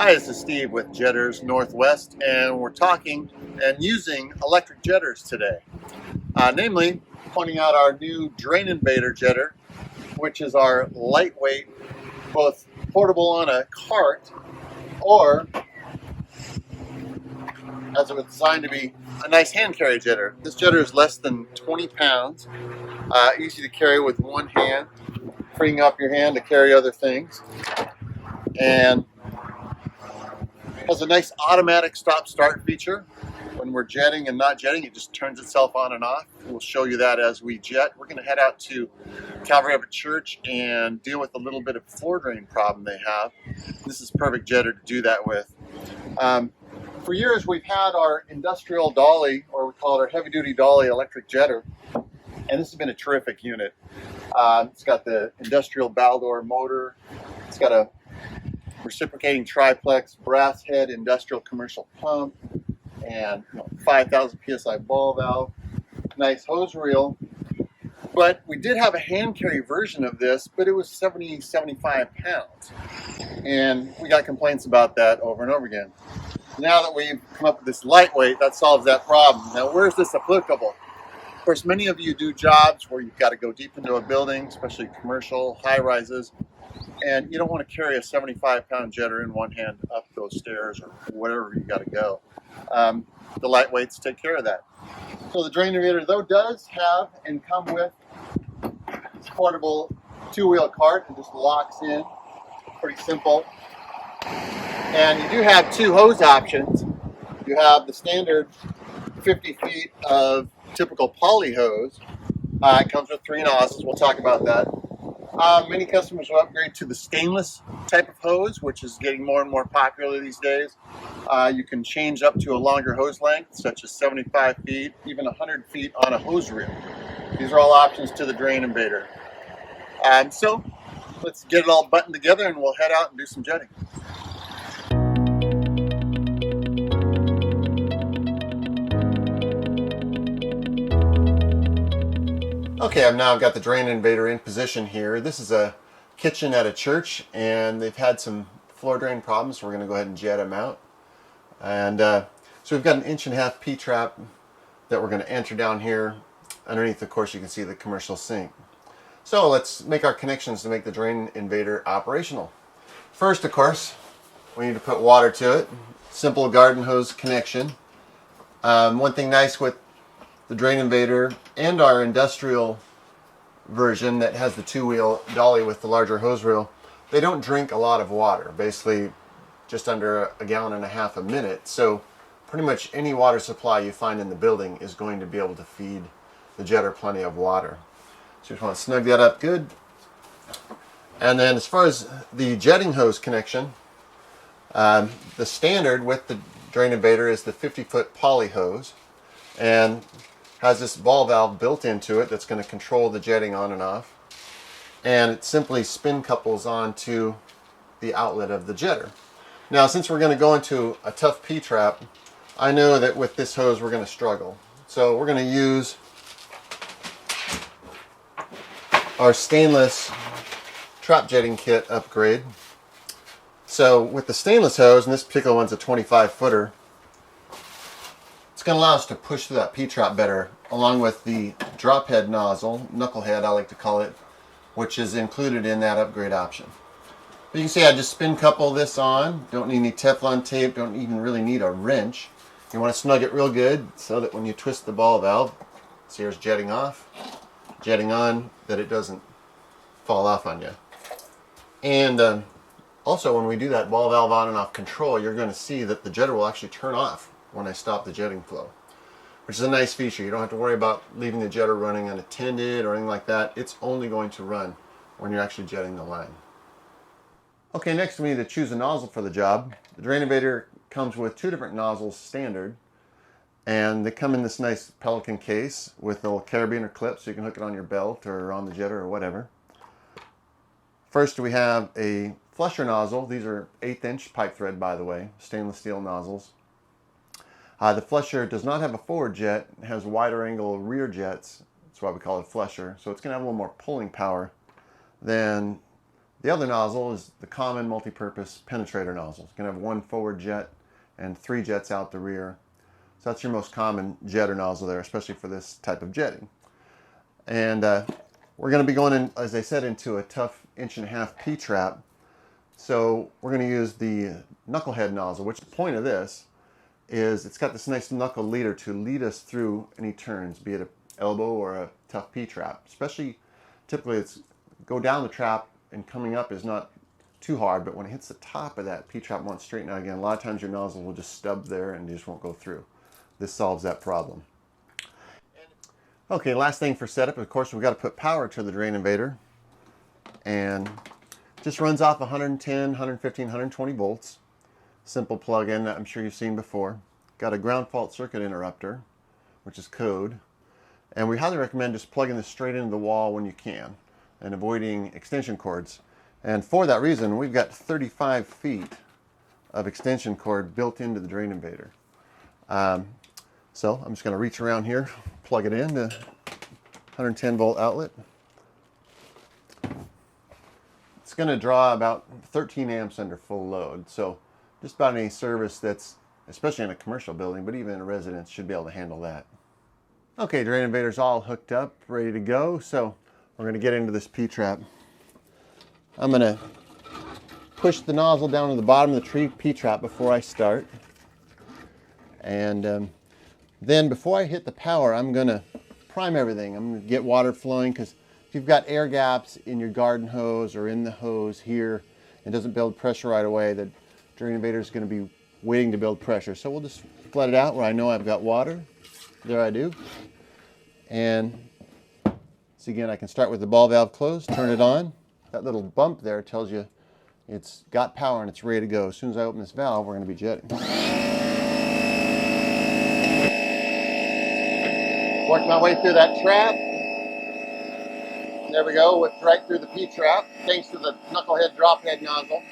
Hi, this is Steve with Jetters Northwest, and we're talking and using electric jetters today. Namely, pointing out our new Drain Invader jetter, which is our lightweight, both portable on a cart or as it was designed to be a nice hand carry jetter. This jetter is less than 20 pounds, easy to carry with one hand, freeing up your hand to carry other things, and has a nice automatic stop-start feature. When we're jetting and not jetting, it just turns itself on and off. We'll show you that as we jet. We're going to head out to Calvary of a Church and deal with a little bit of floor drain problem they have. This is perfect jetter to do that with. For years, we've had our industrial dolly, or we call it our heavy-duty dolly electric jetter, and this has been a terrific unit. It's got the industrial Baldor motor. It's got a reciprocating triplex brass head industrial commercial pump, and 5,000 psi ball valve, nice hose reel. But we did have a hand carry version of this, but it was 75 pounds, and we got complaints about that over and over again. Now that we've come up with this lightweight, that solves that problem. Now, where is this applicable? Of course, many of you do jobs where you've got to go deep into a building, especially commercial high rises, and you don't want to carry a 75-pound jetter in one hand up those stairs or wherever you got to go. The lightweights take care of that. So the Drain Invader, though, does have and come with this portable two-wheel cart. It just locks in. Pretty simple. And you do have two hose options. You have the standard 50 feet of typical poly hose. It comes with 3 nozzles. We'll talk about that. Many customers will upgrade to the stainless type of hose, which is getting more and more popular these days. You can change up to a longer hose length, such as 75 feet, even 100 feet on a hose reel. These are all options to the Drain Invader. So let's get it all buttoned together and we'll head out and do some jetting. Okay, I've now got the Drain Invader in position here. This is a kitchen at a church, and they've had some floor drain problems, so we're going to go ahead and jet them out. And so we've got an 1.5-inch P-trap that we're going to enter down here. Underneath, of course, you can see the commercial sink. So let's make our connections to make the Drain Invader operational. First, of course, we need to put water to it. Simple garden hose connection. One thing nice with the Drain Invader and our industrial version that has the two-wheel dolly with the larger hose reel, they don't drink a lot of water, basically just under 1.5 gallons a minute. So pretty much any water supply you find in the building is going to be able to feed the jetter plenty of water. So you just want to snug that up good. And then as far as the jetting hose connection, the standard with the Drain Invader is the 50-foot poly hose, and has this ball valve built into it that's going to control the jetting on and off, and it simply spin couples onto the outlet of the jetter. Now, since we're going to go into a tough P-trap, I know that with this hose we're going to struggle, so we're going to use our stainless trap jetting kit upgrade. So with the stainless hose, and this particular one's a 25-footer, it's going to allow us to push through that P-trap better, along with the drop head nozzle, knucklehead I like to call it, which is included in that upgrade option. But you can see I just spin couple this on. Don't need any Teflon tape, don't even really need a wrench. You want to snug it real good so that when you twist the ball valve, see here's jetting off, jetting on, that it doesn't fall off on you. And also when we do that ball valve on and off control, you're going to see that the jetter will actually turn off when I stop the jetting flow, which is a nice feature. You don't have to worry about leaving the jetter running unattended or anything like that. It's only going to run when you're actually jetting the line. Okay, next we need to choose a nozzle for the job. The Drain Invader comes with 2 different nozzles standard, and they come in this nice Pelican case with a little carabiner clip so you can hook it on your belt or on the jetter or whatever. First we have a flusher nozzle. These are 1/8-inch pipe thread, by the way, stainless steel nozzles. The flusher does not have a forward jet. It has wider angle rear jets. That's why we call it a flusher. So it's going to have a little more pulling power than The other nozzle is the common multi-purpose penetrator nozzle. It's going to have one forward jet and 3 jets out the rear. So that's your most common jetter nozzle there, especially for this type of jetting. And we're going to be going in, as I said, into a tough 1.5" P-trap. So we're going to use the knucklehead nozzle, which the point of this is it's got this nice knuckle leader to lead us through any turns, be it an elbow or a tough P-trap. Especially, typically it's go down the trap and coming up is not too hard, but when it hits the top of that P-trap wants to straighten out again, a lot of times your nozzle will just stub there and you just won't go through. This solves that problem. Okay, last thing for setup, of course, we've got to put power to the drain invader. And just runs off 110, 115, 120 volts. Simple plug-in that I'm sure you've seen before. Got a ground fault circuit interrupter, which is code. And we highly recommend just plugging this straight into the wall when you can and avoiding extension cords. And for that reason, we've got 35 feet of extension cord built into the drain invader. So I'm just going to reach around here, plug it in to 110 volt outlet. It's going to draw about 13 amps under full load. So just about any service that's, especially in a commercial building, but even in a residence, should be able to handle that. Okay, drain invader's all hooked up, ready to go. So we're going to get into this P-trap. I'm going to push the nozzle down to the bottom of the P-trap before I start. And then before I hit the power, I'm going to prime everything. I'm going to get water flowing, because if you've got air gaps in your garden hose or in the hose here and doesn't build pressure right away, the drain invader is going to be waiting to build pressure. So we'll just flood it out where I know I've got water. There I do. And so again, I can start with the ball valve closed, turn it on. That little bump there tells you it's got power and it's ready to go. As soon as I open this valve, we're going to be jetting. Work my way through that trap. There we go, whipped right through the P-trap, thanks to the knucklehead drop head nozzle.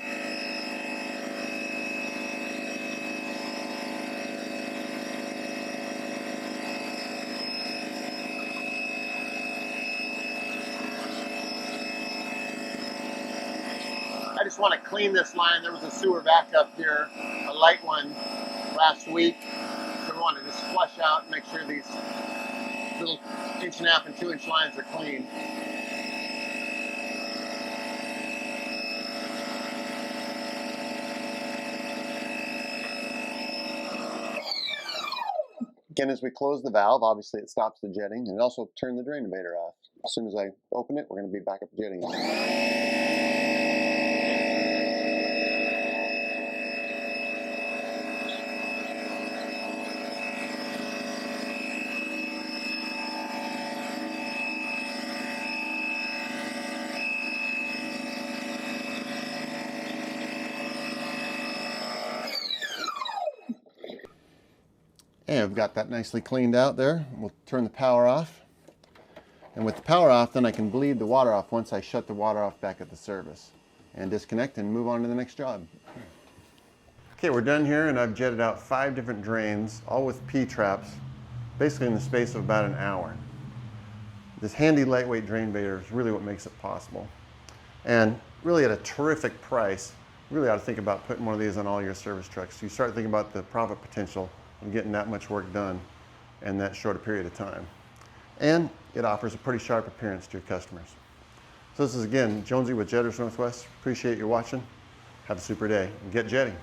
I just want to clean this line. There was a sewer backup here, a light one, last week. So we want to just flush out and make sure these little 1.5" and 2" lines are clean. Again, as we close the valve, obviously it stops the jetting, and it also turned the drain invader off. As soon as I open it, we're going to be back up jetting. And we've got that nicely cleaned out there. We'll turn the power off. And with the power off, then I can bleed the water off once I shut the water off back at the service. And disconnect and move on to the next job. Okay, we're done here, and I've jetted out 5 different drains, all with P-traps, basically in the space of about an hour. This handy lightweight drain invader is really what makes it possible. And really at a terrific price. You really ought to think about putting one of these on all your service trucks. You start thinking about the profit potential of getting that much work done in that short a period of time. And it offers a pretty sharp appearance to your customers. So this is again Jonesie with Jetters Northwest. Appreciate you watching. Have a super day and get jetting.